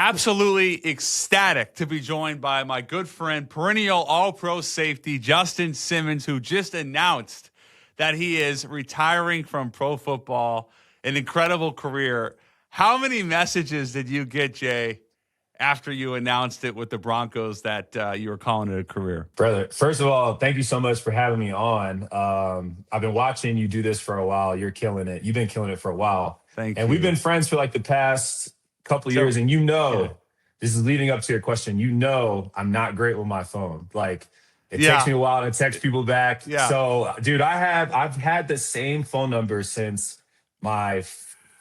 Absolutely ecstatic to be joined by my good friend, perennial All-Pro safety, Justin Simmons, who just announced that he is retiring from pro football. An incredible career. How many messages did you get, Jay, after you announced it with the Broncos that you were calling it a career? Brother, first of all, thank you so much for having me on. I've been watching you do this for a while. You're killing it. You've been killing it for a while. Thank you. And we've been friends for like the past couple of years. And this is leading up to your question. I'm not great with my phone. Like it takes me a while to text people back. Yeah. So, dude, I've had the same phone number since my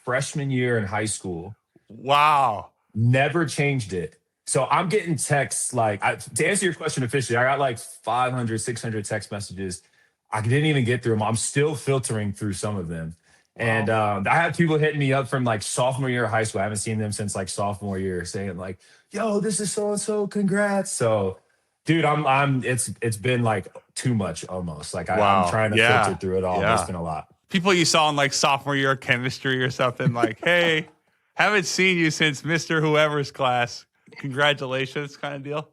freshman year in high school. Wow. Never changed it. So I'm getting texts to answer your question officially, I got like 500, 600 text messages. I didn't even get through them. I'm still filtering through some of them. Wow. And I had people hitting me up from like sophomore year of high school. I haven't seen them since like sophomore year saying like, yo, this is so-and-so, congrats. So dude, it's been like too much almost. Like I'm trying to filter through it all. Yeah. It's been a lot. People you saw in like sophomore year of chemistry or something like, hey, haven't seen you since Mr. Whoever's class. Congratulations kind of deal.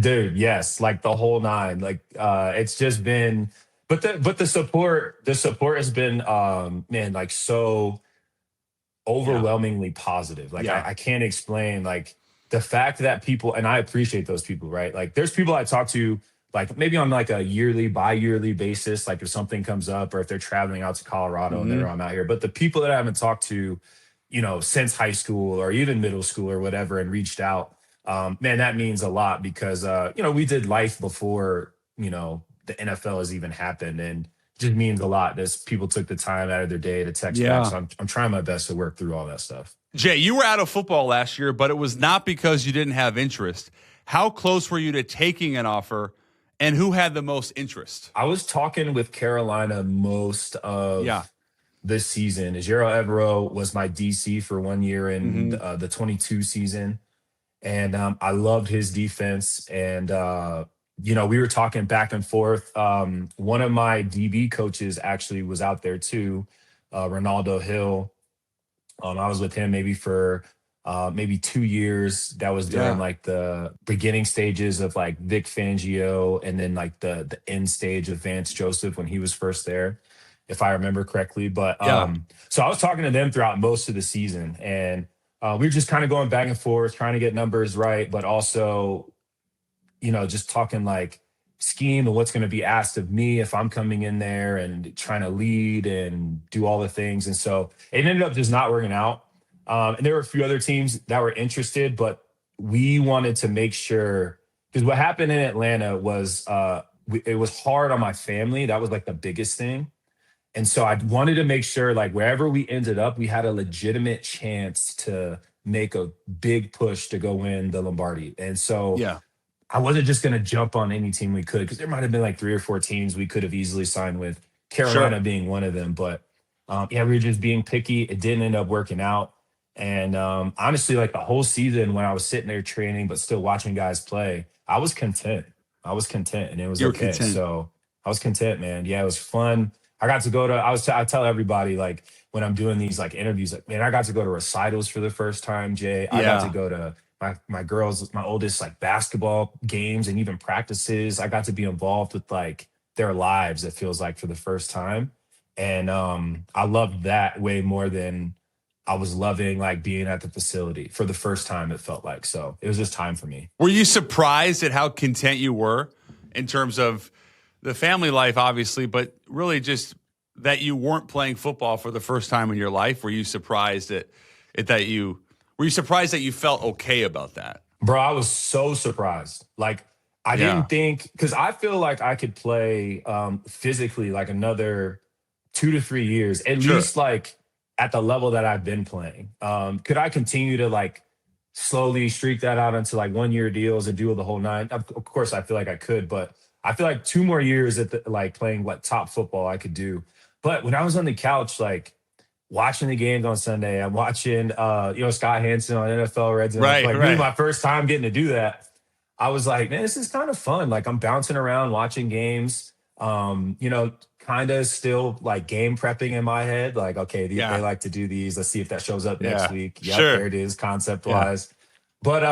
Dude, yes, like the whole nine. Like it's just been but the support has been man, like so overwhelmingly positive. Like I can't explain like the fact that people, and I appreciate those people, right? Like there's people I talk to like maybe on like a yearly, bi-yearly basis, like if something comes up or if they're traveling out to Colorado and I'm out here. But the people that I haven't talked to, since high school or even middle school or whatever and reached out, man, that means a lot because, we did life before, the NFL has even happened, and it just means a lot that people took the time out of their day to text back. So I'm trying my best to work through all that stuff. Jay, you were out of football last year, but it was not because you didn't have interest. How close were you to taking an offer, and who had the most interest? I was talking with Carolina most of this season. Ejiro Evero was my DC for 1 year in the 22 season. And I loved his defense. And, we were talking back and forth. One of my DB coaches actually was out there too, Ronaldo Hill. I was with him maybe for maybe 2 years. That was during like the beginning stages of like Vic Fangio and then like the end stage of Vance Joseph when he was first there, if I remember correctly. But so I was talking to them throughout most of the season, and we were just kind of going back and forth, trying to get numbers right, but also, just talking like scheme and what's going to be asked of me if I'm coming in there and trying to lead and do all the things. And so it ended up just not working out. And there were a few other teams that were interested, but we wanted to make sure, because what happened in Atlanta was it was hard on my family. That was like the biggest thing. And so I wanted to make sure like wherever we ended up, we had a legitimate chance to make a big push to go win the Lombardi. And so I wasn't just going to jump on any team we could, because there might have been like 3 or 4 teams we could have easily signed with, Carolina being one of them. But we were just being picky. It didn't end up working out. And honestly, like the whole season when I was sitting there training, but still watching guys play, I was content. And it was okay. Content. So I was content, man. Yeah, it was fun. I got to go to, I tell everybody like when I'm doing these like interviews, like, man, I got to go to recitals for the first time, Jay. I got to go to my girls, my oldest like basketball games and even practices. I got to be involved with like their lives, it feels like, for the first time. And I loved that way more than I was loving like being at the facility for the first time, it felt like. So it was just time for me. Were you surprised at how content you were in terms of the family life, obviously, but really just that you weren't playing football for the first time in your life? Were you surprised that you felt okay about that? Bro, I was so surprised. Like, I didn't think, because I feel like I could play physically like another 2 to 3 years, at least like at the level that I've been playing. Could I continue to like slowly streak that out into like 1 year deals and do the whole 9? Of course, I feel like I could, but I feel like 2 more years at like playing like top football I could do. But when I was on the couch, like watching the games on Sunday, I'm watching, Scott Hansen on NFL Red Zone. Really my first time getting to do that. I was like, man, this is kind of fun. Like I'm bouncing around watching games, kind of still like game prepping in my head. Like, okay, they like to do these. Let's see if that shows up next week. Yep, there it is, concept wise. But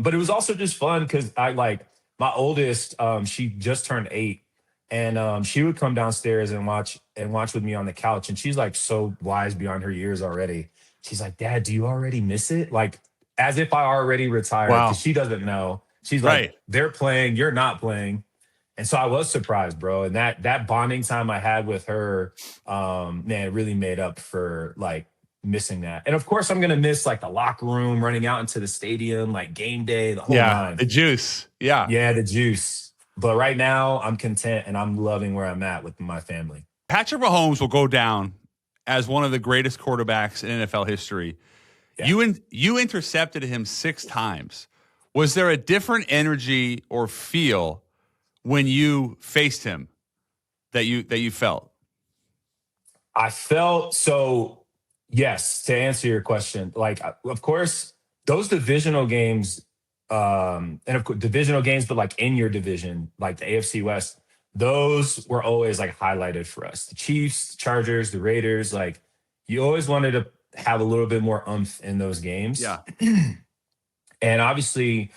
it was also just fun because I like my oldest, she just turned 8, and she would come downstairs and watch with me on the couch, and she's like so wise beyond her years already. She's like, "Dad, do you already miss it?" Like as if I already retired because Wow. she doesn't know. She's like, Right. "They're playing, you're not playing." And so I was surprised, bro. And that bonding time I had with her, man, it really made up for like missing that. And of course, I'm gonna miss like the locker room, running out into the stadium, like game day, the whole Yeah. nine. The juice. Yeah. Yeah, the juice. But right now, I'm content and I'm loving where I'm at with my family. Patrick Mahomes will go down as one of the greatest quarterbacks in NFL history. Yeah. You intercepted him 6 times. Was there a different energy or feel when you faced him that you felt? I felt so. Yes, to answer your question, like of course those divisional games, and of course divisional games, but like in your division, like the AFC West, those were always like highlighted for us. The Chiefs, the Chargers, the Raiders, like you always wanted to have a little bit more umph in those games. Yeah. And obviously,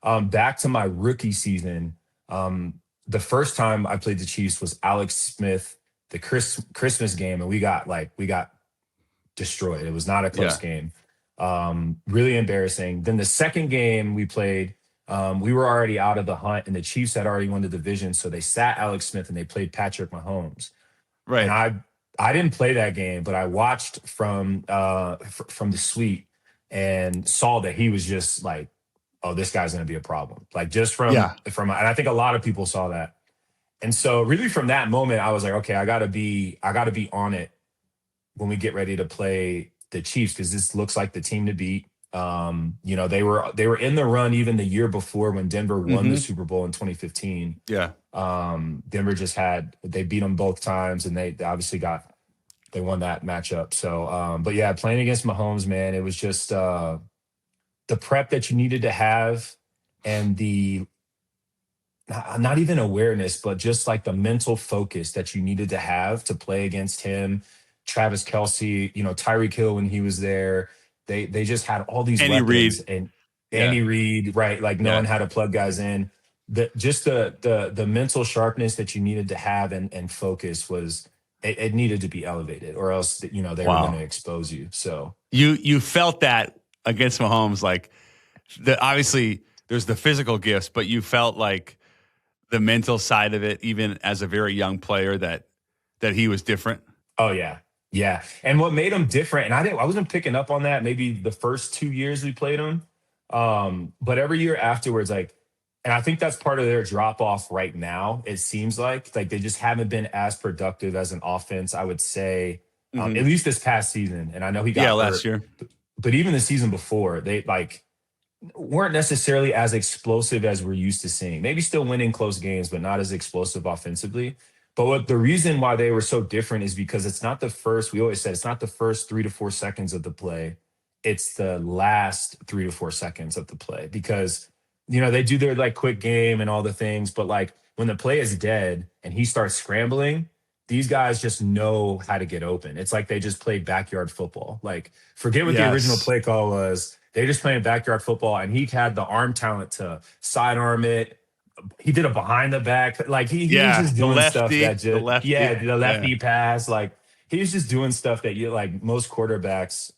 back to my rookie season, the first time I played the Chiefs was Alex Smith, the Christmas game, and we got destroyed. It was not a close game. Really embarrassing. Then the second game we played, we were already out of the hunt, and the Chiefs had already won the division, so they sat Alex Smith and they played Patrick Mahomes. Right. And I didn't play that game, but I watched from the suite and saw that he was just like, oh, this guy's going to be a problem. Like just from, and I think a lot of people saw that. And so really from that moment, I was like, okay, I gotta be on it when we get ready to play the Chiefs, because this looks like the team to beat. They were in the run even the year before when Denver won the Super Bowl in 2015. Yeah. Denver they beat them both times, and they obviously they won that matchup. So, but yeah, playing against Mahomes, man, it was just the prep that you needed to have, and the not even awareness, but just like the mental focus that you needed to have to play against him. Travis Kelce, Tyreek Hill when he was there, they just had all these Andy weapons. Reid. And Andy Reid, right? Like knowing how to plug guys in. The mental sharpness that you needed to have and focus was it needed to be elevated, or else they were going to expose you. So you felt that against Mahomes, like obviously there's the physical gifts, but you felt like the mental side of it, even as a very young player, that he was different. Oh yeah. Yeah. And what made him different, and I wasn't picking up on that maybe the first 2 years we played him. But every year afterwards, like, and I think that's part of their drop off right now. It seems like they just haven't been as productive as an offense, I would say, at least this past season. And I know he got hurt, last year, but even the season before, they weren't necessarily as explosive as we're used to seeing. Maybe still winning close games, but not as explosive offensively. But the reason why they were so different is because we always said it's not the first 3 to 4 seconds of the play. It's the last 3 to 4 seconds of the play, because, they do their like quick game and all the things. But like when the play is dead and he starts scrambling, these guys just know how to get open. It's like they just played backyard football. Like forget what the original play call was. They just playing backyard football, and he had the arm talent to sidearm it. He did a behind the back. Like he was just doing stuff that just, the lefty pass. Like he was just doing stuff that most quarterbacks,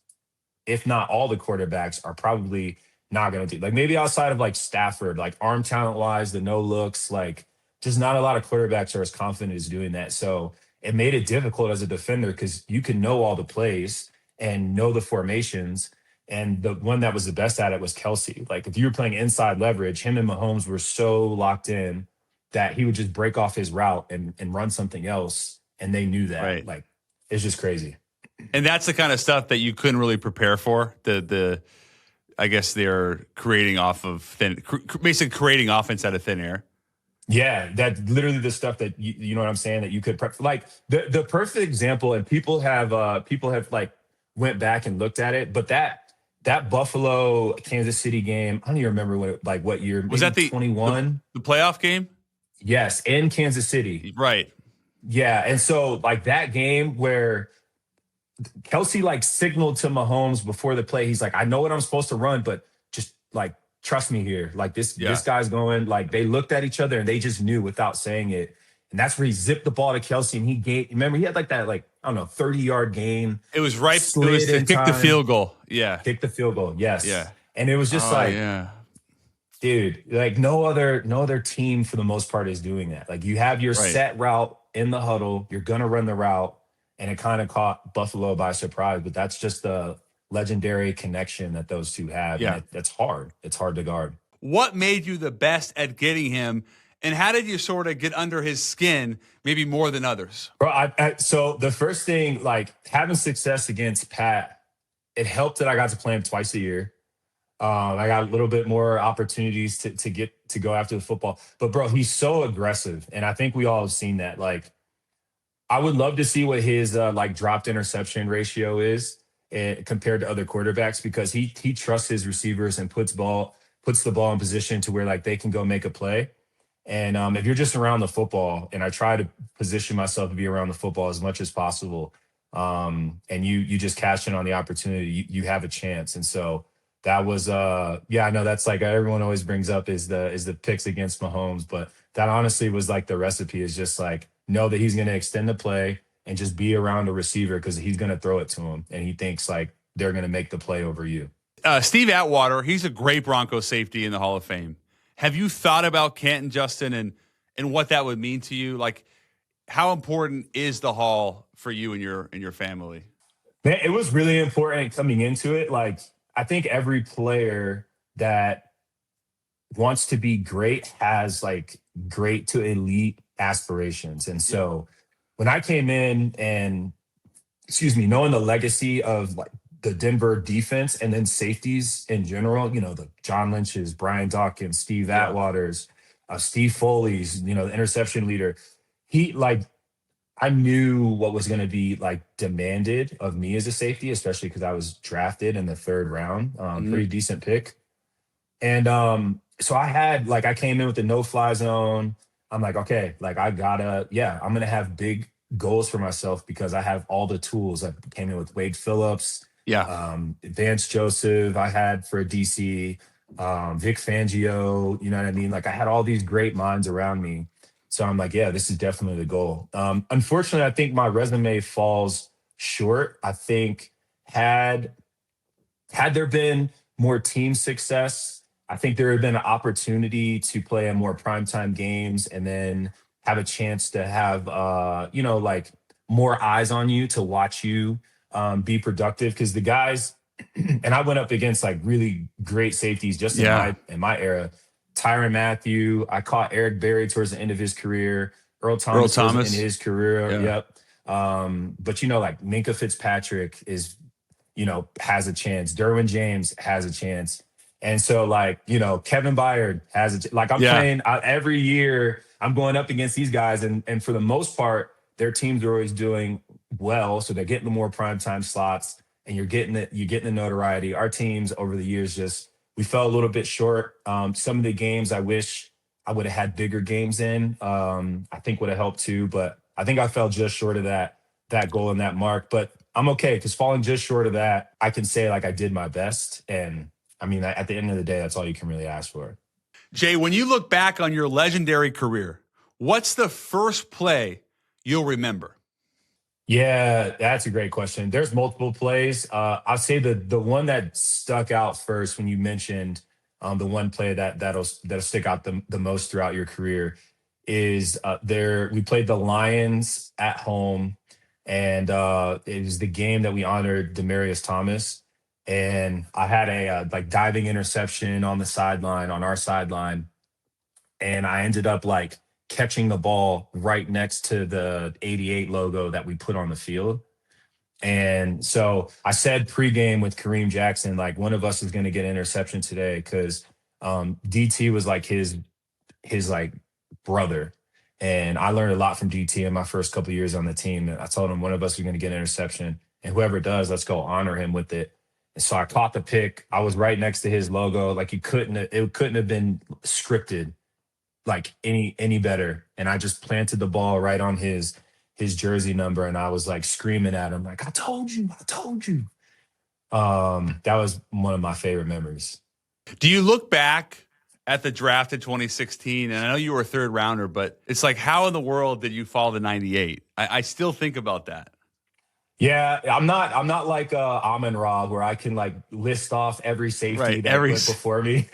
if not all the quarterbacks, are probably not going to do. Like maybe outside of like Stafford, like arm talent wise, the no looks, like just not a lot of quarterbacks are as confident as doing that. So it made it difficult as a defender, because you can know all the plays and know the formations. And the one that was the best at it was Kelce. Like if you were playing inside leverage, him and Mahomes were so locked in that he would just break off his route and run something else. And they knew that. Right. Like it's just crazy. And that's the kind of stuff that you couldn't really prepare for. I guess they're creating off of basically creating offense out of thin air. Yeah, that's literally the stuff that you know what I'm saying, that you could prep. Like the perfect example, and people have like went back and looked at it, but that Buffalo Kansas City game, I don't even remember what year was that. 21 the playoff game? Yes, in Kansas City, right? Yeah, and so like that game where Kelce like signaled to Mahomes before the play, he's like, I know what I'm supposed to run, but like, trust me here. Like this Yeah. guy's going, like they looked at each other and they just knew without saying it. And that's where he zipped the ball to Kelsey and he gained, remember, he had like that, like, I don't know, 30-yard gain, It was right. It was slid to in kick the time, field goal. Yeah. kicked the field goal. Yes. Yeah. And it was just Oh, like, yeah. dude, like no other team for the most part is doing that. Like you have your Right. set route in the huddle, you're gonna run the route, and it kind of caught Buffalo by surprise. But that's just the legendary connection that those two have, and Yeah. that's hard. It's hard to guard. What made you the best at getting him, and how did you sort of get under his skin, maybe more than others? Bro, so the first thing, like having success against Pat, it helped that I got to play him twice a year. I got a little bit more opportunities to get to go after the football. But bro, he's so aggressive, and I think we all have seen that. Like, I would love to see what his like dropped interception ratio is compared to other quarterbacks because he trusts his receivers and puts the ball in position to where like they can go make a play. And if you're just around the football, and I try to position myself to be around the football as much as possible, and you just cash in on the opportunity, you have a chance. And so that was yeah, I know that's like everyone always brings up is the picks against Mahomes, but that honestly was like the recipe is just like know that he's going to extend the play and just be around a receiver because he's going to throw it to him and he thinks like they're going to make the play over you. Steve Atwater, he's a great Bronco safety in the Hall of Fame. Have you thought about Canton, Justin, and what that would mean to you? Like, how important is the Hall for you and your family? Man, it was really important coming into it. Like, I think every player that wants to be great has like great to elite aspirations. And so when I came in and, excuse me, knowing the legacy of like the Denver defense and then safeties in general, the John Lynch's, Brian Dawkins, Steve Atwater's, Steve Foley's, the interception leader, he like, I knew what was going to be like demanded of me as a safety, especially because I was drafted in the third round, pretty decent pick. And so I came in with the no-fly zone. I'm like, okay, like I'm going to have big goals for myself because I have all the tools. I came in with Wade Phillips, Vance Joseph, I had for a DC, Vic Fangio, you know what I mean? Like I had all these great minds around me. So I'm like, yeah, this is definitely the goal. Unfortunately, I think my resume falls short. I think had there been more team success, I think there had been an opportunity to play in more primetime games and then have a chance to have, like more eyes on you to watch you be productive. Because the guys, and I went up against like really great safeties just in my era. Tyrann Mathieu, I caught Eric Berry towards the end of his career. Earl Thomas towards the end of his career. Yeah. Yep. But like Minkah Fitzpatrick is, has a chance. Derwin James has a chance. And so like, Kevin Byard has I'm playing every year. I'm going up against these guys. And for the most part, their teams are always doing well. So they're getting the more primetime slots and you're getting the notoriety. Our teams over the years we fell a little bit short. Some of the games I wish I would have had bigger games in. I think would have helped too, but I think I fell just short of that goal and that mark. But I'm okay because falling just short of that, I can say like I did my best. And I mean, at the end of the day, that's all you can really ask for. Jay, when you look back on your legendary career, what's the first play you'll remember? Yeah, that's a great question. There's multiple plays. I'll say the one that stuck out first when you mentioned the one play that'll stick out the most throughout your career is we played the Lions at home, and it was the game that we honored Demaryius Thomas, and I had a like diving interception on our sideline, and I ended up like catching the ball right next to the 88 logo that we put on the field. And so I said pregame with Kareem Jackson, like one of us is going to get an interception today because DT was like his like brother. And I learned a lot from DT in my first couple of years on the team. And I told him one of us is going to get an interception and whoever does, let's go honor him with it. And so I caught the pick. I was right next to his logo. Like it couldn't have been scripted like any better. And I just planted the ball right on his jersey number. And I was like screaming at him, like, I told you. That was one of my favorite memories. Do you look back at the draft in 2016, and I know you were a third rounder, but it's like, how in the world did you fall to 98? I still think about that. Yeah, I'm not like Amon Ra where I can like list off every safety Right. that went before me.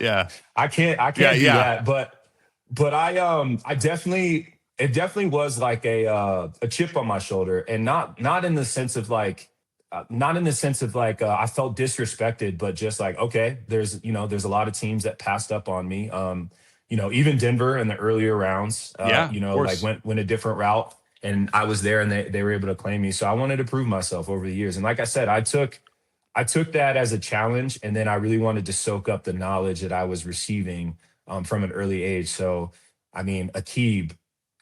Yeah. I can't do that. But I definitely, it definitely was like a chip on my shoulder, and not in the sense of like I felt disrespected, but just like, okay, there's a lot of teams that passed up on me. Even Denver in the earlier rounds, Yeah, of like course. went a different route, and I was there, and they were able to claim me. So I wanted to prove myself over the years. And like I said, I took that as a challenge, and then I really wanted to soak up the knowledge that I was receiving from an early age. So, I mean, Aqib,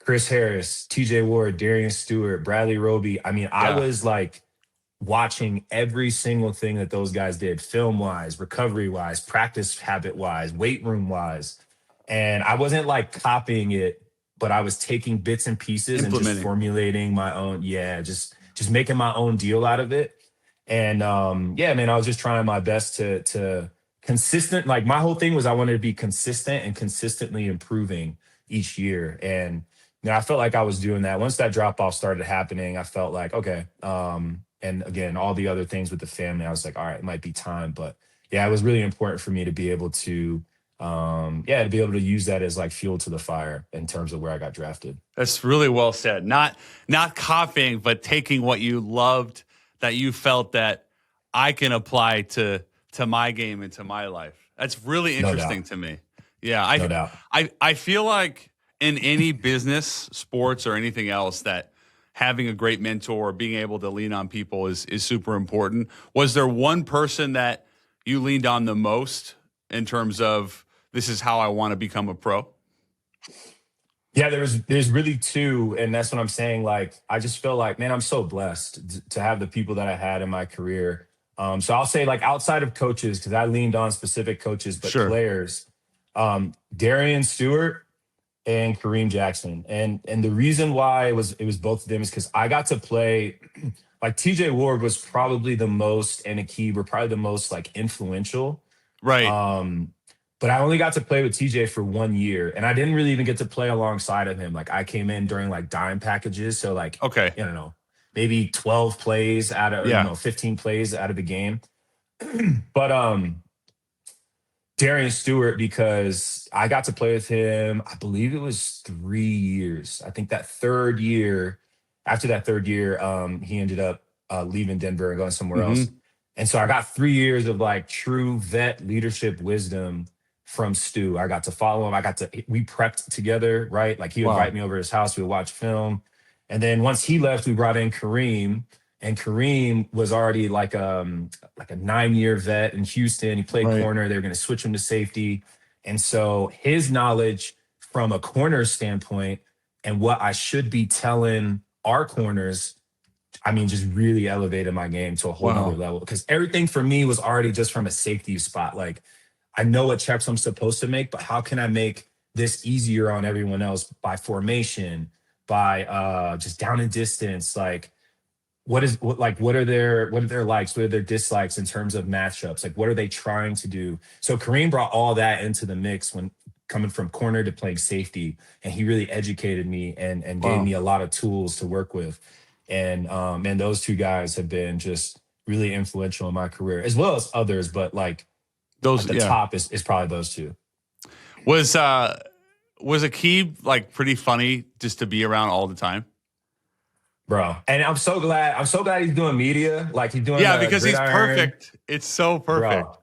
Chris Harris, T.J. Ward, Darian Stewart, Bradley Roby. I mean, I Yeah. was like watching every single thing that those guys did, film wise, recovery wise, practice habit wise, weight room wise. And I wasn't like copying it, but I was taking bits and pieces and just Implementing. formulating my own, just making my own deal out of it. And yeah, man, I was just trying my best to consistent. Like my whole thing was I wanted to be consistent and consistently improving each year. And I felt like I was doing that. Once that drop off started happening, I felt like, okay. And again, all the other things with the family, I was like, all right, it might be time. But yeah, it was really important for me to be able to to be able to use that as like fuel to the fire in terms of where I got drafted. That's really well said. Not copying, but taking what you loved, that you felt that I can apply to my game and to my life. That's really No interesting doubt. to me. Yeah, No doubt. I feel like in any business, sports, or anything else, that having a great mentor or being able to lean on people is super important. Was there one person that you leaned on the most in terms of, this is how I want to become a pro? Yeah, there's really two, and that's what I'm saying. Like, I just feel like, man, I'm so blessed to have the people that I had in my career. So I'll say, like, outside of coaches, because I leaned on specific coaches, but Sure. players, Darian Stewart and Kareem Jackson, and the reason why it was both of them is because I got to play. Like T.J. Ward was probably the most, and Aqib were probably the most like influential. Right. Um, but I only got to play with TJ for 1 year, and I didn't really even get to play alongside of him. Like I came in during like dime packages, so like Okay. maybe 12 plays out of Yeah. 15 plays out of the game. But Darian Stewart, because I got to play with him, I believe it was 3 years. I think that third year, after that third year, he ended up leaving Denver and going somewhere else. Mm-hmm. And so I got 3 years of like true vet leadership wisdom from Stu. I got to follow him. We prepped together, right? Like he would invite Wow. me over to his house. We would watch film. And then once he left, we brought in Kareem. And Kareem was already like a 9-year vet in Houston. He played Right. corner. They were going to switch him to safety. And so his knowledge from a corner standpoint and what I should be telling our corners, I mean, just really elevated my game to a whole nother Wow. level. Because everything for me was already just from a safety spot. Like I know what checks I'm supposed to make, but how can I make this easier on everyone else by formation, by just down and distance? Like what are their likes, what are their dislikes in terms of matchups, like what are they trying to do? So Kareem brought all that into the mix when coming from corner to playing safety, and he really educated me and gave Wow. me a lot of tools to work with. And man, those two guys have been just really influential in my career, as well as others, but like at Those, the yeah. top is probably those two. Was Aqib like pretty funny just to be around all the time? Bro, and I'm so glad he's doing media, like he's doing Yeah, the because he's gridiron. perfect. It's so perfect. Bro,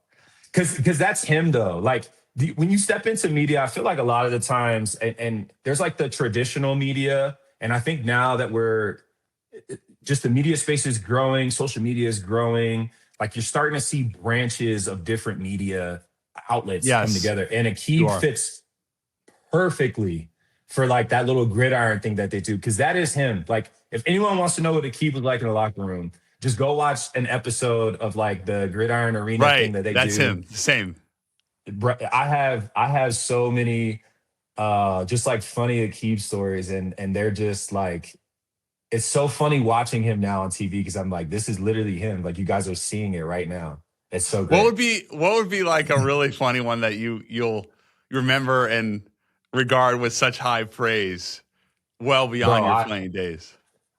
because that's him though. Like when you step into media, I feel like a lot of the times, and there's like the traditional media, and I think now that we're just the media space is growing, social media is growing. Like you're starting to see branches of different media outlets come Yes, together, and you Aqib are. fits perfectly for like that little gridiron thing that they do, because that is him. Like if anyone wants to know what Aqib was like in the locker room, just go watch an episode of like the gridiron arena thing Right. that they That's do. him. Same. I have so many just like funny Aqib stories, and they're just like, it's so funny watching him now on TV, because I'm like, this is literally him. Like you guys are seeing it right now. It's so What great. would be like a really funny one that you'll remember and regard with such high praise well beyond your Bro, playing days?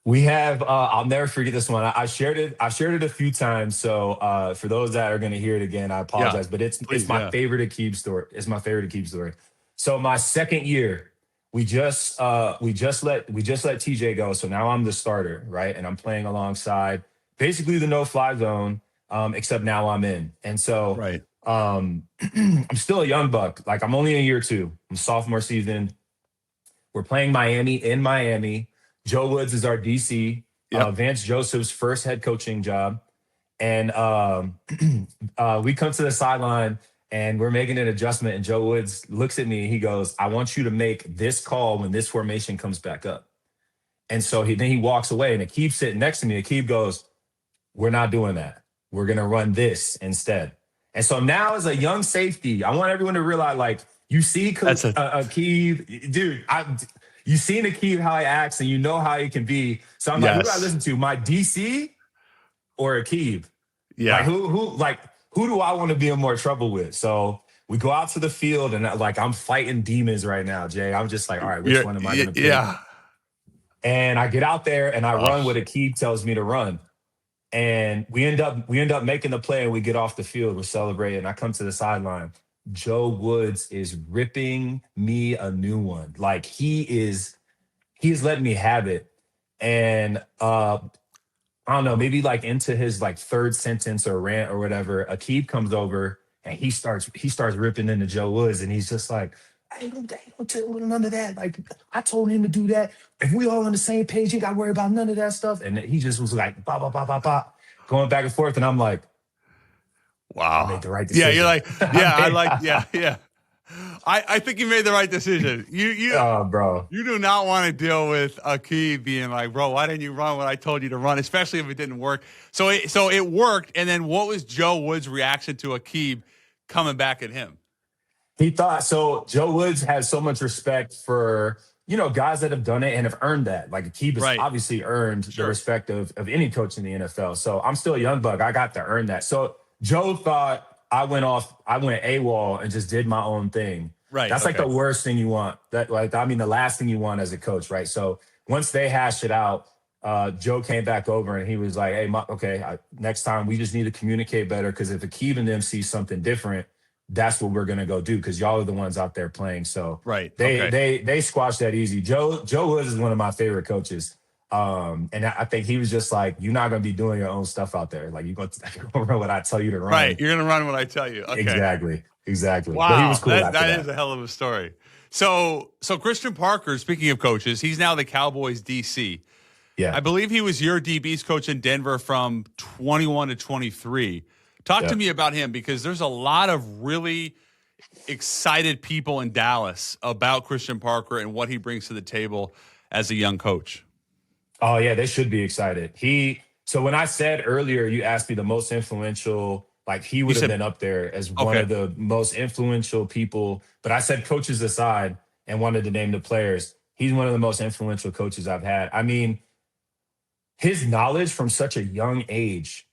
we have I'll never forget this one. I shared it. I've shared it a few times. So for those that are gonna hear it again, I Yeah, apologize. But it's please, my yeah. favorite Aqib story. It's my favorite Aqib story. So my second year, we just let TJ go. So now I'm the starter, right? And I'm playing alongside basically the no-fly zone, except now I'm in. And so Right. I'm still a young buck. Like I'm only in year two. I'm sophomore season. We're playing Miami in Miami. Joe Woods is our DC. Yep. Vance Joseph's first head coaching job. And we come to the sideline and we're making an adjustment. And Joe Woods looks at me and he goes, I want you to make this call when this formation comes back up. And so then he walks away and Aqib's sitting next to me. Aqib goes, we're not doing that. We're going to run this instead. And so now as a young safety, I want everyone to realize, like, you see Aqib, dude, you seen Aqib how he acts and you know how he can be. So I'm like, who do I listen to? My DC or Aqib? Yeah. Who do I want to be in more trouble with? So we go out to the field and I'm fighting demons right now, Jay. I'm just like, all right, which one am I going to pick? Yeah. And I get out there and I run what Aqib tells me to run. And we end up making the play and we get off the field. We're celebrating. I come to the sideline. Joe Woods is ripping me a new one. Like he's letting me have it. And I don't know, maybe like into his like third sentence or rant or whatever, Aqib comes over and he starts ripping into Joe Woods. And he's just like, I ain't gonna tell him none of that. Like I told him to do that. If we all on the same page, you gotta worry about none of that stuff. And he just was like, bah, bah, bah, bah, bah, going back and forth. And I'm like, wow, I made the right decision. Yeah, you're like, yeah. I think you made the right decision. Oh, bro. You do not want to deal with Aqib being like, bro, why didn't you run when I told you to run, especially if it didn't work. So it worked. And then what was Joe Woods' reaction to Aqib coming back at him? He thought, so Joe Woods has so much respect for, guys that have done it and have earned that. Like Aqib has obviously earned the respect of any coach in the NFL. So I'm still a young buck. I got to earn that. So Joe thought I went AWOL and just did my own thing. Right. That's like the worst thing you want. The last thing you want as a coach, right? So once they hashed it out, Joe came back over and he was like, hey, next time we just need to communicate better, because if Aqib and them see something different, that's what we're gonna go do, because y'all are the ones out there playing. So they squashed that easy. Joe Woods is one of my favorite coaches. And I think he was just like, you're not gonna be doing your own stuff out there. Like you're gonna run what I tell you to run. Right. You're gonna run what I tell you. Okay. Exactly. Wow. But he was cool that is a hell of a story. So Christian Parker, speaking of coaches, he's now the Cowboys DC. Yeah. I believe he was your DB's coach in Denver from 21 to 23. Talk to me about him, because there's a lot of really excited people in Dallas about Christian Parker and what he brings to the table as a young coach. Oh, yeah, they should be excited. So when I said earlier, you asked me the most influential, like he would have been up there as one of the most influential people. But I said coaches aside and wanted to name the players. He's one of the most influential coaches I've had. I mean, his knowledge from such a young age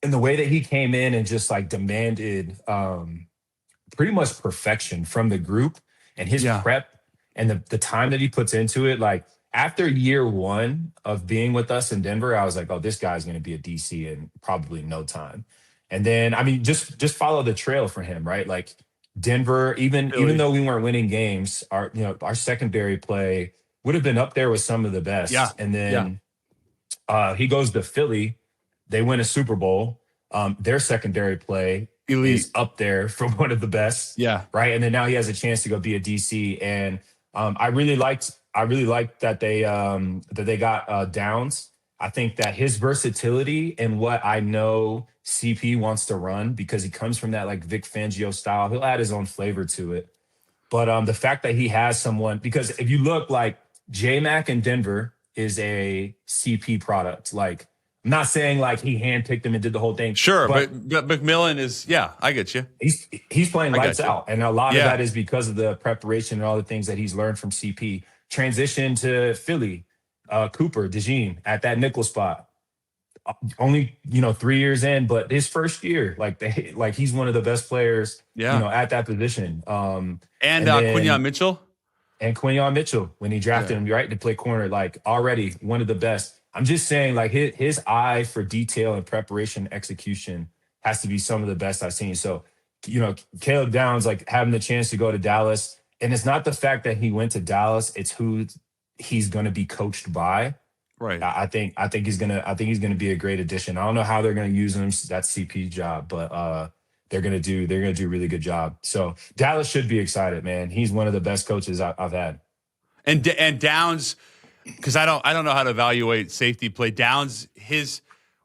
and the way that he came in and just like demanded pretty much perfection from the group, and his prep and the time that he puts into it. Like after year one of being with us in Denver, I was like, oh, this guy's going to be a DC in probably no time. And then, I mean, just follow the trail for him, right? Like Denver, even though we weren't winning games, our secondary play would have been up there with some of the best. Yeah. And then he goes to Philly. They win a Super Bowl. Their secondary play is up there for one of the best. Yeah. Right. And then now he has a chance to go be a DC. And I really liked that they got Downs. I think that his versatility and what I know CP wants to run, because he comes from that like Vic Fangio style, he'll add his own flavor to it. But the fact that he has someone, because if you look, like J-Mac in Denver is a CP product. Like, I'm not saying like he handpicked him and did the whole thing. Sure, but McMillan is, I get you. He's playing lights out. And a lot of that is because of the preparation and all the things that he's learned from CP. Transition to Philly, Cooper, DeJean at that nickel spot. only 3 years in, but his first year, like he's one of the best players, Yeah. at that position. And And Quinyon then Mitchell. and Quinyon Mitchell, when he drafted him, right, to play corner, like already one of the best. I'm just saying, like his eye for detail and preparation, execution has to be some of the best I've seen. So, Caleb Downs, like having the chance to go to Dallas, and it's not the fact that he went to Dallas; it's who he's going to be coached by. Right. I think he's gonna be a great addition. I don't know how they're gonna use him. That's CP's job, but they're gonna do a really good job. So Dallas should be excited, man. He's one of the best coaches I've had. And Downs, because I don't know how to evaluate safety play. Downs,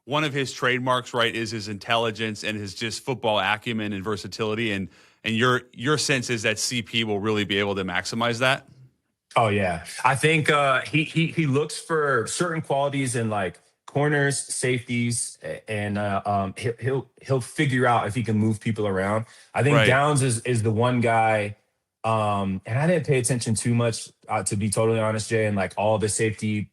one of his trademarks, right, is his intelligence and his just football acumen and versatility. And your sense is that CP will really be able to maximize that. Oh yeah, I think he looks for certain qualities in like corners, safeties, and he'll figure out if he can move people around. I think Right. Downs is the one guy, and I didn't pay attention too much to be totally honest, Jay, and like all the safety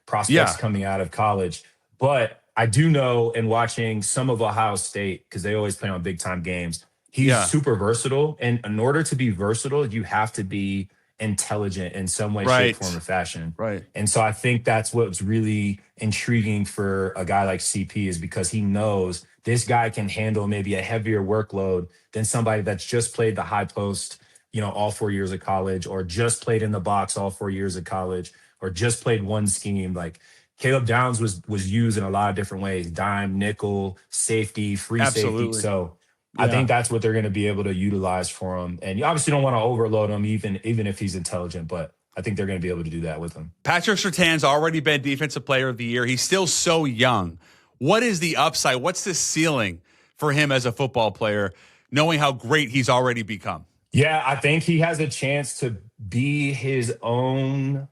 prospects coming out of college, but I do know in watching some of Ohio State, because they always play on big time games, he's super versatile, and in order to be versatile, you have to be intelligent in some way, shape, form, or fashion. Right. And so I think that's what's really intriguing for a guy like CP, is because he knows this guy can handle maybe a heavier workload than somebody that's just played the high post, all 4 years of college, or just played in the box all 4 years of college, or just played one scheme. Like Caleb Downs was used in a lot of different ways: dime, nickel, safety, free safety. So I think that's what they're going to be able to utilize for him. And you obviously don't want to overload him, even if he's intelligent, but I think they're going to be able to do that with him. Patrick Surtain's already been Defensive Player of the Year. He's still so young. What is the upside? What's the ceiling for him as a football player, knowing how great he's already become? Yeah, I think he has a chance to be his own.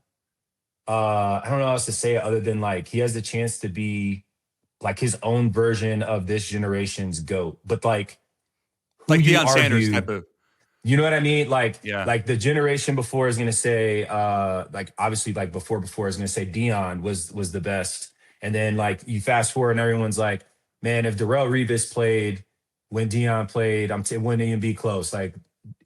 I don't know how else to say it other than like he has the chance to be like his own version of this generation's GOAT, but like Deion Sanders type of. You know what I mean? Like the generation before is going to say, like obviously like before is going to say Deion was the best. And then like you fast forward and everyone's like, man, if Darrelle Revis played when Deion played, it wouldn't even be close. Like,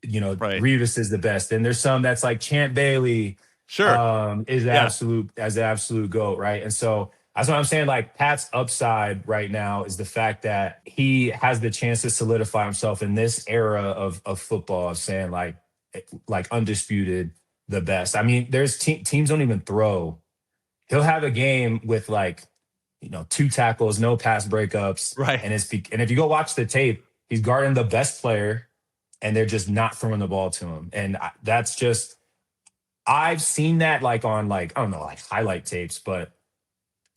Revis is the best. And there's some that's like Champ Bailey is the absolute GOAT, right? And so that's what I'm saying. Like Pat's upside right now is the fact that he has the chance to solidify himself in this era of football, of saying like undisputed the best. I mean, there's teams don't even throw. He'll have a game with like, 2 tackles, no pass breakups. Right. And if you go watch the tape, he's guarding the best player and they're just not throwing the ball to him. And that's just, I've seen that like on like, I don't know, like highlight tapes, but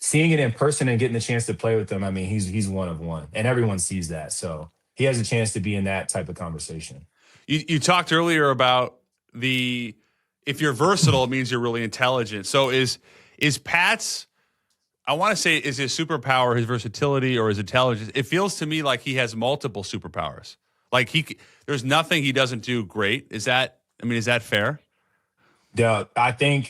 seeing it in person and getting the chance to play with them, I mean, he's one of one, and everyone sees that. So he has a chance to be in that type of conversation. You talked earlier about if you're versatile, it means you're really intelligent. So is Pat's, I want to say, is his superpower his versatility or his intelligence? It feels to me like he has multiple superpowers. Like there's nothing he doesn't do great. Is that fair? Yeah, I think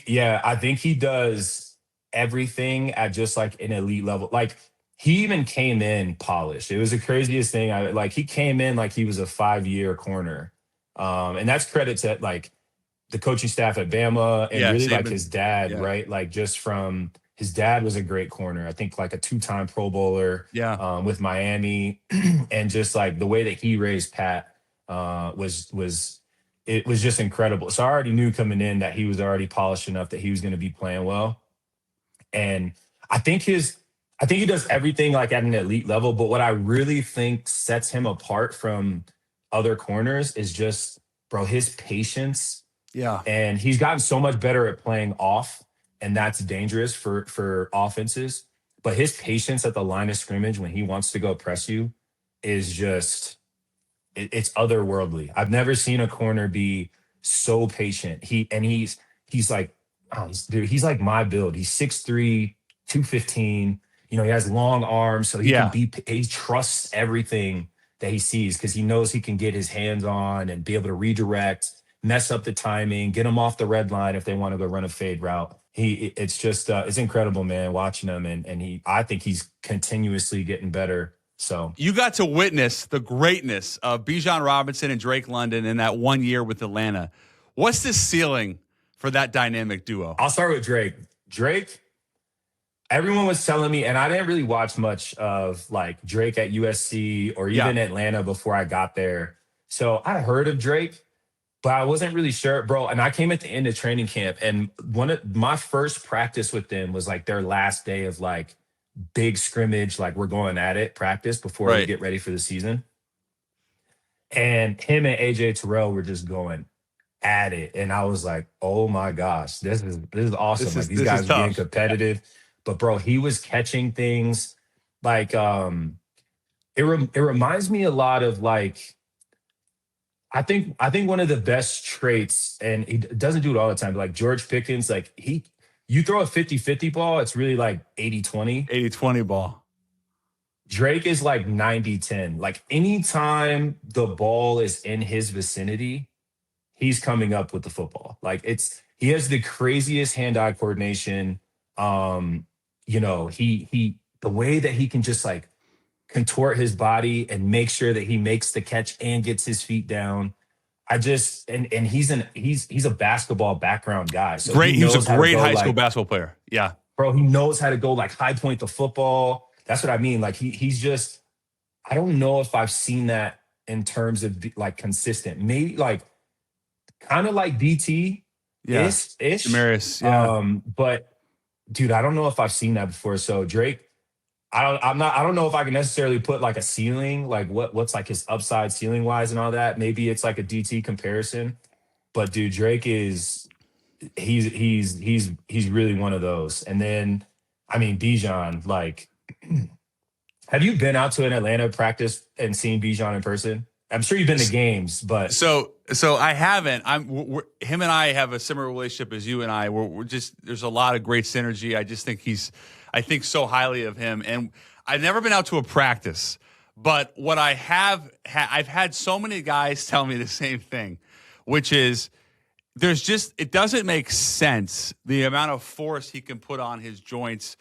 he does everything at just like an elite level. Like he even came in polished. It was the craziest thing. He came in like he was a 5-year corner. And that's credit to like the coaching staff at Bama and really Saban, like his dad, right? Like just from his dad was a great corner. I think like a 2-time Pro Bowler with Miami. And just like the way that he raised Pat was just incredible. So I already knew coming in that he was already polished enough that he was going to be playing well. And I think he does everything like at an elite level. But what I really think sets him apart from other corners is just, bro, his patience. Yeah. And he's gotten so much better at playing off, and that's dangerous for offenses. But his patience at the line of scrimmage when he wants to go press you is just, it's otherworldly. I've never seen a corner be so patient. He's like, he's like my build. He's 6'3", 215. He has long arms, so he trusts everything that he sees because he knows he can get his hands on and be able to redirect, mess up the timing, get them off the red line if they want to go run a fade route. it's just it's incredible, man, watching him, and I think he's continuously getting better. So you got to witness the greatness of Bijan Robinson and Drake London in that 1 year with Atlanta. What's the ceiling for that dynamic duo? I'll start with Drake. Drake, everyone was telling me, and I didn't really watch much of like Drake at USC or even Atlanta before I got there. So I heard of Drake, but I wasn't really sure, bro. And I came at the end of training camp, and one of my first practice with them was like their last day of like big scrimmage, like we're going at it practice before we get ready for the season. And him and AJ Terrell were just going at it. And I was like, oh my gosh, this is awesome. Like these guys are being competitive. But bro, he was catching things like it reminds me a lot of like I think one of the best traits, and he doesn't do it all the time, but like George Pickens, like you throw a 50-50 ball, it's really like 80-20. 80-20 ball. Drake is like 90-10. Like anytime the ball is in his vicinity, he's coming up with the football. Like he has the craziest hand-eye coordination. You know, he the way that he can just like contort his body and make sure that he makes the catch and gets his feet down. And he's a basketball background guy. So great. He was a great high school basketball player. Yeah. Bro, he knows how to go like high point the football. That's what I mean. Like he's just, I don't know if I've seen that in terms of like consistent. Maybe like kind of like DT ish. Demaryius, yeah. But dude, I don't know if I've seen that before. So Drake, I don't know if I can necessarily put like a ceiling, like what's like his upside ceiling wise and all that. Maybe it's like a DT comparison. But dude, Drake is he's really one of those. And then I mean Bijan, like have you been out to an Atlanta practice and seen Bijan in person? I'm sure you've been to games, but so I haven't. Him and I have a similar relationship as you and I. We're just there's a lot of great synergy. I just think I think so highly of him, and I've never been out to a practice. But what I have, I've had so many guys tell me the same thing, which is it doesn't make sense the amount of force he can put on his joints,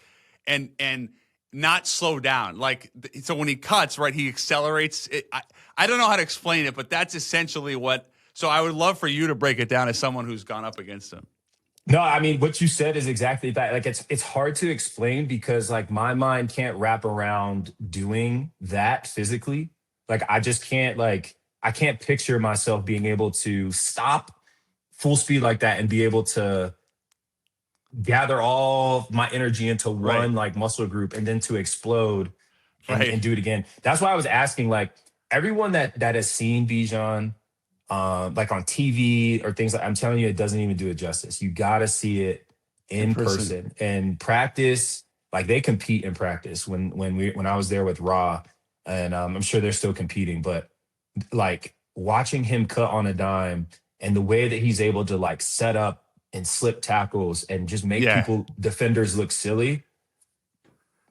and not slow down. Like, so when he cuts, right, he accelerates. I don't know how to explain it, but that's essentially what. So I would love for you to break it down as someone who's gone up against him. No, I mean, what you said is exactly that. Like, it's hard to explain because like my mind can't wrap around doing that physically. Like, I just can't I can't picture myself being able to stop full speed like that and be able to gather all my energy into one like muscle group and then to explode and do it again. That's why I was asking, like, everyone that has seen Bijan like on TV or things like, I'm telling you, it doesn't even do it justice. You got to see it in person and practice. Like, they compete in practice when I was there with Raw, and I'm sure they're still competing, but like watching him cut on a dime and the way that he's able to like set up and slip tackles and just make defenders look silly.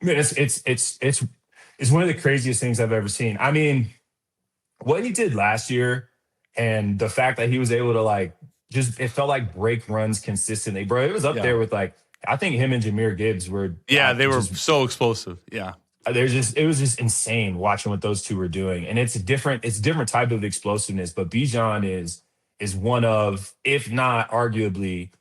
I mean, it's one of the craziest things I've ever seen. I mean, what he did last year and the fact that he was able to like it felt like break runs consistently, bro. It was up there with like, I think him and Jahmyr Gibbs were. Yeah, they were so explosive. Yeah. It was just insane watching what those two were doing. And it's a different type of explosiveness, but Bijan is one of, if not arguably,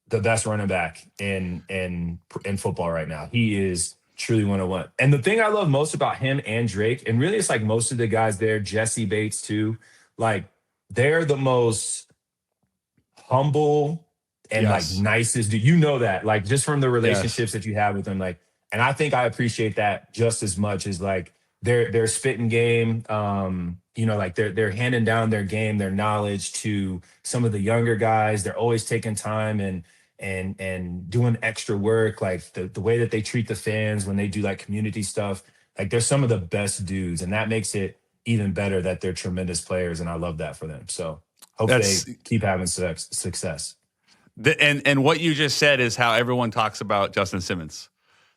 the best running back in football right now. He is truly one of one. And the thing I love most about him and Drake, and really it's like most of the guys there, Jesse Bates too, like they're the most humble and like nicest. Do you know that? Like, just from the relationships that you have with them, like, and I think I appreciate that just as much as like their spitting game. You know, like they're handing down their game, their knowledge to some of the younger guys. They're always taking time and doing extra work. Like the way that they treat the fans when they do like community stuff. Like, they're some of the best dudes, and that makes it even better that they're tremendous players, and I love that for them. So hope they keep having success. And what you just said is how everyone talks about Justin Simmons.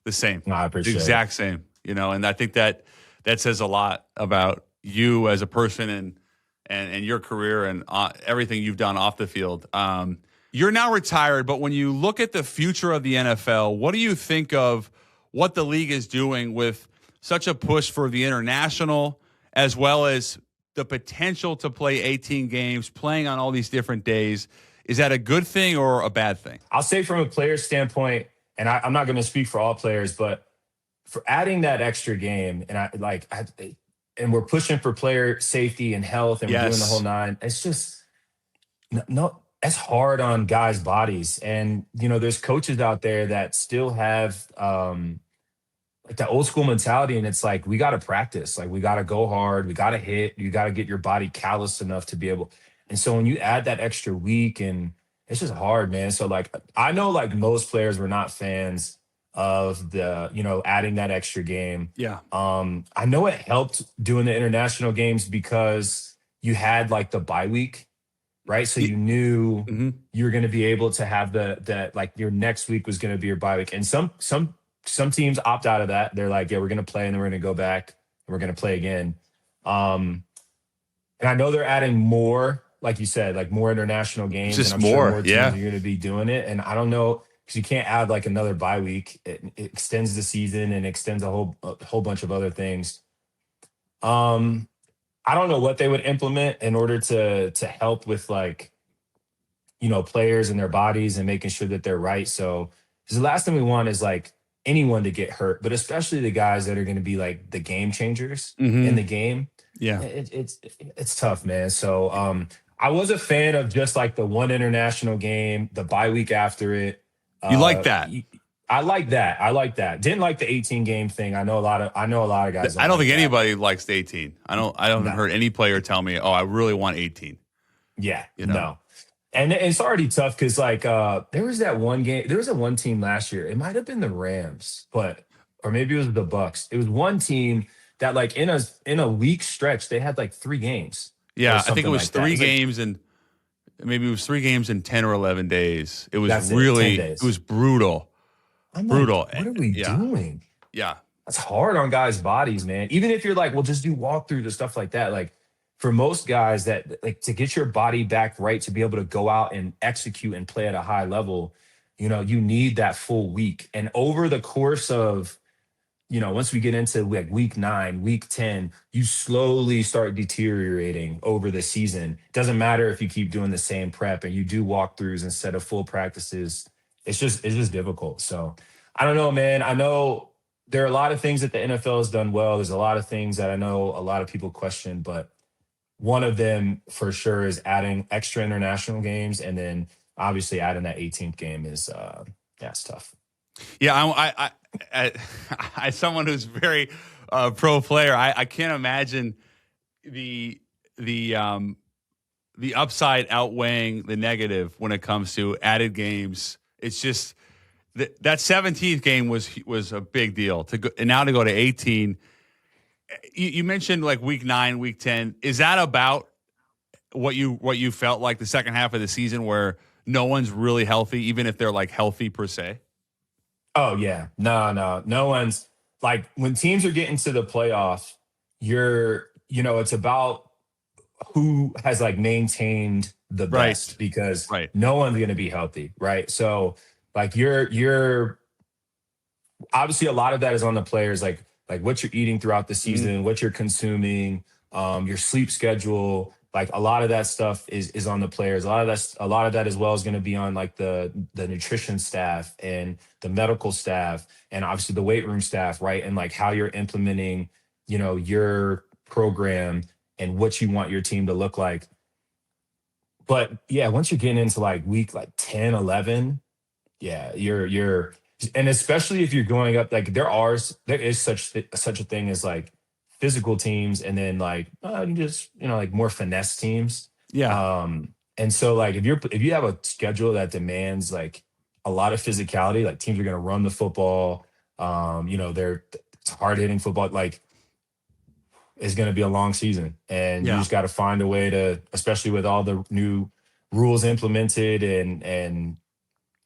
The same. No, I appreciate the exact same, you know, and I think that says a lot about you as a person and your career and everything you've done off the field. You're now retired, but when you look at the future of the NFL, what do you think of what the league is doing with such a push for the international, as well as the potential to play 18 games, playing on all these different days? Is that a good thing or a bad thing? I'll say from a player's standpoint, and I'm not going to speak for all players, but for adding that extra game, and we're pushing for player safety and health, and we're doing the whole nine. It's just no. It's hard on guys' bodies, and there's coaches out there that still have like that old school mentality, and it's like we got to practice, like we got to go hard, we got to hit, you got to get your body calloused enough to be able. And so when you add that extra week, and it's just hard, man. So like I know like most players were not fans of the adding that extra game. Yeah. I know it helped doing the international games because you had like the bye week. Right. So you knew you were going to be able to have that like your next week was going to be your bye week. And some teams opt out of that. They're like, yeah, we're going to play and then we're going to go back and we're going to play again. And I know they're adding more, like you said, like more international games. Just and I'm more. Sure more teams are going to be doing it. And I don't know, because you can't add like another bye week. It extends the season and extends a whole bunch of other things. I don't know what they would implement in order to help with like, players and their bodies and making sure that they're right. So, because the last thing we want is like anyone to get hurt, but especially the guys that are going to be like the game changers in the game. Yeah, it's tough, man. So, I was a fan of just like the one international game, the bye week after it. You like that? I like that. Didn't like the 18 game thing. I know a lot of guys. I don't think anybody likes the 18. I haven't heard any player tell me, "Oh, I really want 18." Yeah, no. And it's already tough because like there was that one game. There was a one team last year. It might have been the Rams, or maybe it was the Bucks. It was one team that like in a week stretch they had like 3 games. Yeah, I think it was like 3 games and maybe it was 3 games in 10 or 11 days. It was it was brutal. Brutal. Like, what are we doing? Yeah. That's hard on guys' bodies, man. Even if you're like, well, just do walkthroughs and stuff like that. Like for most guys that like to get your body back right, to be able to go out and execute and play at a high level, you need that full week. And over the course of, once we get into like week 9, week 10, you slowly start deteriorating over the season. It doesn't matter if you keep doing the same prep and you do walkthroughs instead of full practices. It's just difficult. So I don't know, man. I know there are a lot of things that the NFL has done well. There's a lot of things that I know a lot of people question, but one of them for sure is adding extra international games. And then obviously adding that 18th game is, it's tough. Yeah. I as someone who's very pro player, I can't imagine the upside outweighing the negative when it comes to added games. It's just that 17th game was a big deal and now to go to 18. You mentioned like week 9, week 10. Is that about what you felt like the second half of the season where no one's really healthy, even if they're like healthy per se? Oh yeah, no one's like when teams are getting to the playoffs. It's about who has like maintained the best because no one's going to be healthy. Right. So like you're obviously a lot of that is on the players, like what you're eating throughout the season, what you're consuming, your sleep schedule, like a lot of that stuff is on the players. A lot of that as well is going to be on like the nutrition staff and the medical staff and obviously the weight room staff. Right. And like how you're implementing, your program and what you want your team to look like. But yeah, once you're getting into like week like 10, 11, yeah, you're, and especially if you're going up, like there is such a thing as like physical teams and then like like more finesse teams. Yeah. And so like if you have a schedule that demands like a lot of physicality, like teams are going to run the football, it's hard hitting football, like it's going to be a long season and you just got to find a way to, especially with all the new rules implemented and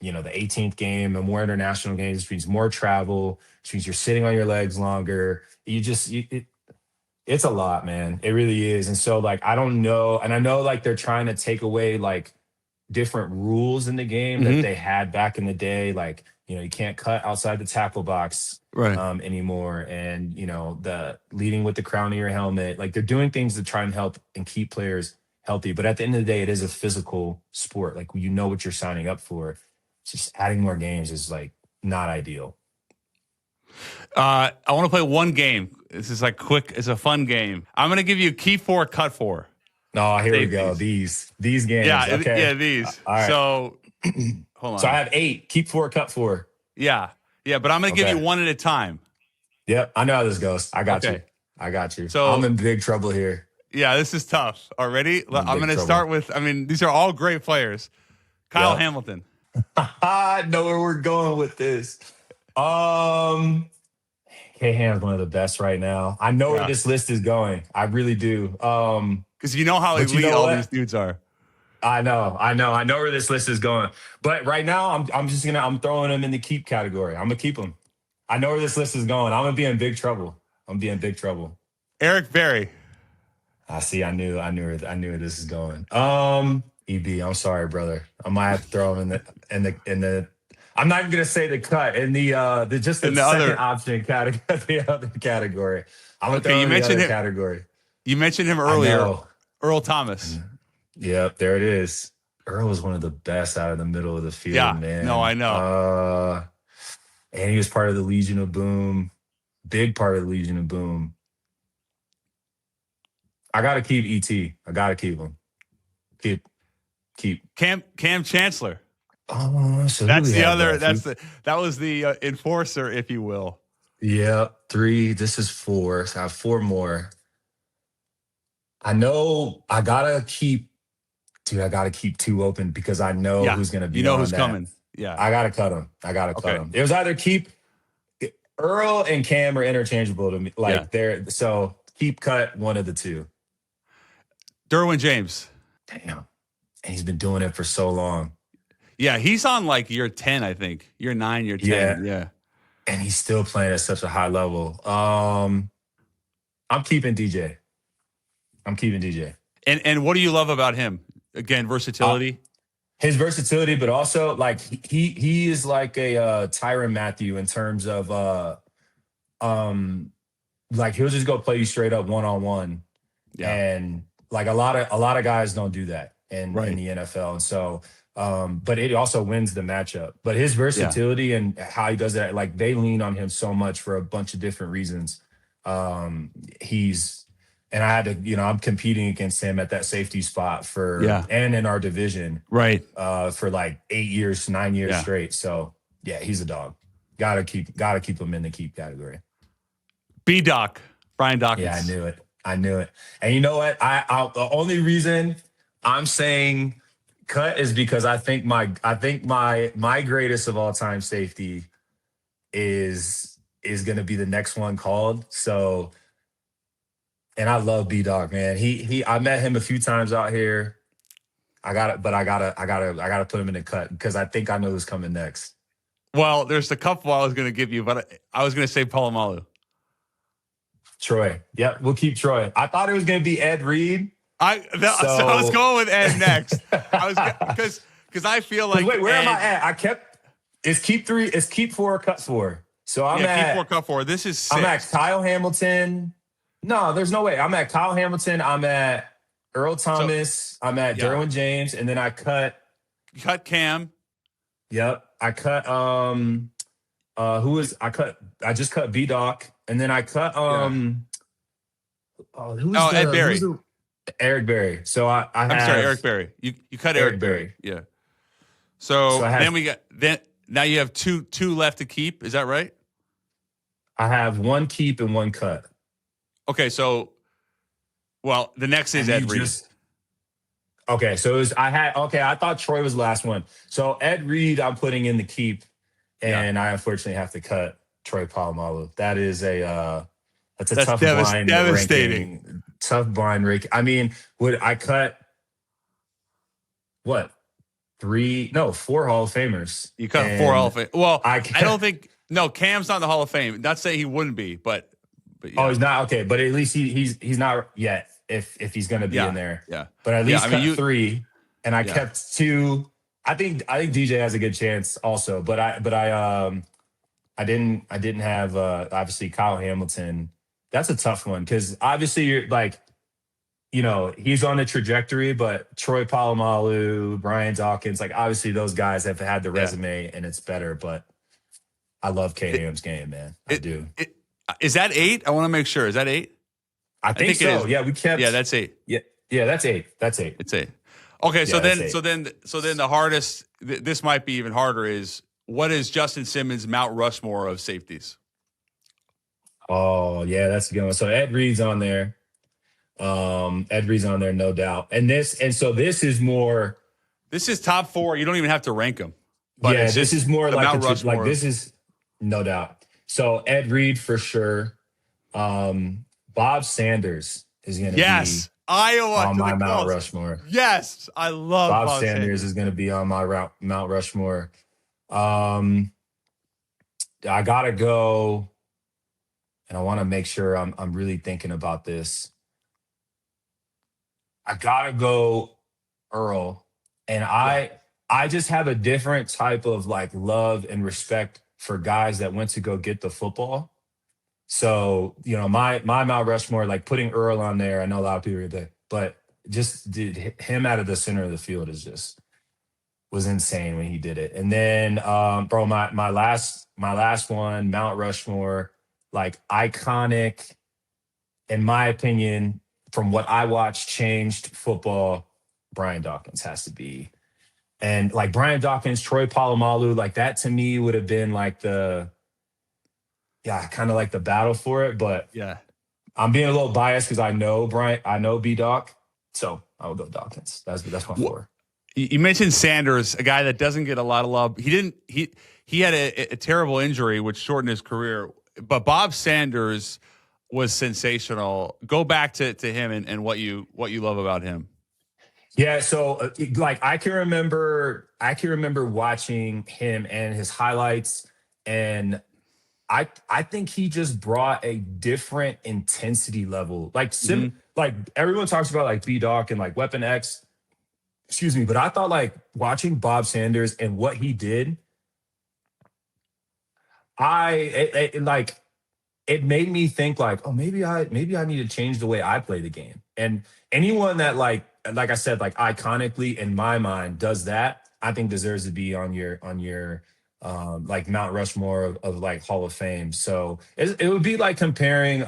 the 18th game and more international games, which means more travel, which means you're sitting on your legs longer. It's a lot, man. It really is. And so like, I don't know. And I know like they're trying to take away like different rules in the game that they had back in the day. Like, you can't cut outside the tackle box anymore. And, the leading with the crown of your helmet, like they're doing things to try and help and keep players healthy. But at the end of the day, it is a physical sport. Like, what you're signing up for. Just adding more games is like not ideal. I want to play one game. This is like quick. It's a fun game. I'm going to give you keep 4, cut 4. Oh, here we go. These games. Yeah. Okay. Yeah. These. All right. So hold on. So I have 8. Keep 4, cut 4. Yeah. Yeah. But I'm going to give you one at a time. Yep. I know how this goes. I got you. So I'm in big trouble here. Yeah. This is tough. Already. I'm going to start with, these are all great players. Kyle Hamilton. I know where we're going with this. K-Ham's one of the best right now. I know where this list is going. I really do. Because you know how elite all these dudes are. I know where this list is going. But right now, I'm throwing them in the keep category. I'm gonna keep them. I know where this list is going. I'm gonna be in big trouble. Eric Berry. I knew where this is going. EB, I'm sorry, brother. I might have to throw him in the. I'm not even gonna say the cut in the second option category. The other category. I'm gonna throw him in the other category. You mentioned him earlier. Earl Thomas. Yep, there it is. Earl was one of the best out of the middle of the field, man. No, I know. And he was part of the Legion of Boom. Big part of the Legion of Boom. I gotta keep ET. I gotta keep him. Keep. Cam Chancellor. Oh, so that's the other. That was the enforcer, if you will. Yeah, 3. This is 4. So I have 4 more. I know I gotta keep 2 open because I know who's gonna be. Who's coming. Yeah, I gotta cut him. Cut him. It was either keep Earl and Cam are interchangeable to me. Like they're so keep cut one of the 2. Derwin James. Damn, and he's been doing it for so long. Yeah, he's on like year 10, I think. Year 9, year 10. Yeah. And he's still playing at such a high level. I'm keeping DJ. And what do you love about him? Again, versatility. His versatility, but also like he is like a Tyrann Mathieu in terms of like he'll just go play you straight up one-on-one. Yeah. And like a lot of guys don't do that in the NFL. And so but it also wins the matchup. But his versatility and how he does that, like they lean on him so much for a bunch of different reasons. And I had to, I'm competing against him at that safety spot and in our division, for like 8 years, 9 years straight. So he's a dog. Gotta keep him in the keep category. B-Doc, Brian Dawkins. Yeah, I knew it. And you know what? The only reason I'm saying cut is because I think my greatest of all time safety is going to be the next one called. So. And I love B-Dog, man. I met him a few times out here. I gotta put him in the cut because I think I know who's coming next. Well, there's a couple I was gonna give you, but I was gonna say Polamalu. Troy. Yep, we'll keep Troy. I thought it was gonna be Ed Reed. So I was going with Ed next. Because I feel like wait, where am I at? It's keep 3, it's keep 4, cut 4. So I'm at keep 4, cut 4. This is 6. I'm at Kyle Hamilton. No, there's no way. I'm at Kyle Hamilton. I'm at Earl Thomas. I'm at Derwin James, and then I cut Cam. Yep, I cut I just cut B-Doc, and then I cut Ed Berry. Eric Berry. So I'm sorry, Eric Berry. You cut Eric Berry. Yeah. So now you have two left to keep. Is that right? I have 1 keep and 1 cut. Okay, so the next is Ed Reed. Okay, so I thought Troy was the last one. So Ed Reed I'm putting in the keep, and I unfortunately have to cut Troy Polamalu. That is that's tough blind devastating. Ranking. Tough blind ranking. I mean, would I cut what? 4 Hall of Famers. You cut 4 Hall of Fame. Well, I don't think Cam's not in the Hall of Fame. Not say he wouldn't be, but oh, he's not okay. But at least he's not yet. If he's going to be in there, yeah. But at least cut 3. and I kept two. I think DJ has a good chance also, but I didn't have obviously Kyle Hamilton. That's a tough one because obviously you're like, he's on the trajectory, but Troy Polamalu, Brian Dawkins, like obviously those guys have had the resume and it's better, but I love K Ham's game, man. I do. Is that 8? I want to make sure. Is that 8? I think so. It is. Yeah, we kept. Yeah, that's 8. Yeah, that's 8. That's 8. It's 8. Okay, so Yeah, then the hardest. This might be even harder. Is what is Justin Simmons' Mount Rushmore of safeties? Oh yeah, that's a good one. So Ed Reed's on there. Ed Reed's on there, no doubt. So this is more. This is top 4. You don't even have to rank them. But yeah, this is more like Mount Rushmore. Like this is no doubt. So Ed Reed for sure. Bob Sanders is going to be Iowa on my Mount Rushmore. Yes, I love Bob Sanders is going to be on my Mount Rushmore. I gotta go, and I want to make sure I'm really thinking about this. I gotta go Earl, and I just have a different type of like love and respect for guys that went to go get the football. So, my Mount Rushmore, like putting Earl on there, I know a lot of people are there, but just him out of the center of the field was insane when he did it. And then, bro, my last one, Mount Rushmore, like iconic, in my opinion, from what I watched, changed football, Brian Dawkins has to be. And like Brian Dawkins, Troy Polamalu, like that to me would have been like kind of like the battle for it. But yeah, I'm being a little biased because I know B-Doc. So I will go Dawkins. That's my 4. You mentioned Sanders, a guy that doesn't get a lot of love. He had a terrible injury which shortened his career. But Bob Sanders was sensational. Go back to him and what you love about him. Yeah, so like I can remember watching him and his highlights, and I think he just brought a different intensity level. Like like everyone talks about like B-Doc and like Weapon X. Excuse me, but I thought like watching Bob Sanders and what he did, it made me think like, oh, maybe I need to change the way I play the game. And anyone that like I said, like iconically in my mind does that, I think deserves to be on your like Mount Rushmore of like Hall of Fame. So it would be like comparing.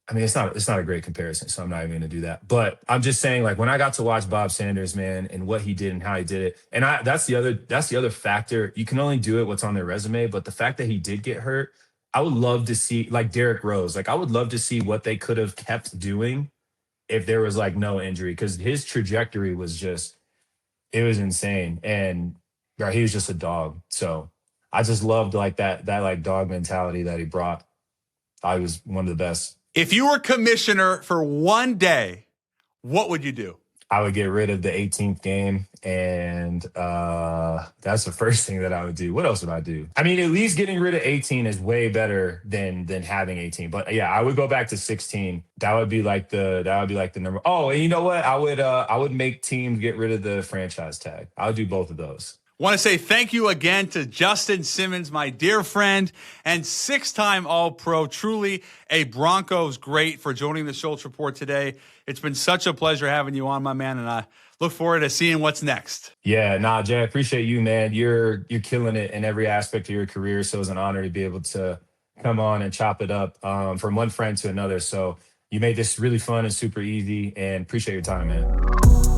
I mean, it's not a great comparison, so I'm not even going to do that. But I'm just saying, like when I got to watch Bob Sanders, man, and what he did and how he did it, and that's the other factor. You can only do it what's on their resume, but the fact that he did get hurt, I would love to see like Derrick Rose. Like I would love to see what they could have kept doing if there was like no injury, because his trajectory was it was insane, and he was just a dog. So I just loved like that like dog mentality that he brought. I was one of the best. If you were commissioner for one day, what would you do? I would get rid of the 18th game, and that's the first thing that I would do. What else would I do? I mean, at least getting rid of 18 is way better than having 18. But yeah, I would go back to 16. That would be like the number. Oh, and you know what? I would make teams get rid of the franchise tag. I would do both of those. Want to say thank you again to Justin Simmons, my dear friend and 6-time All-Pro, truly a Broncos great, for joining the Schultz Report today. It's been such a pleasure having you on, my man, and I look forward to seeing what's next. Yeah, nah, Jay, I appreciate you, man. You're killing it in every aspect of your career, so it's an honor to be able to come on and chop it up from one friend to another. So you made this really fun and super easy, and appreciate your time, man.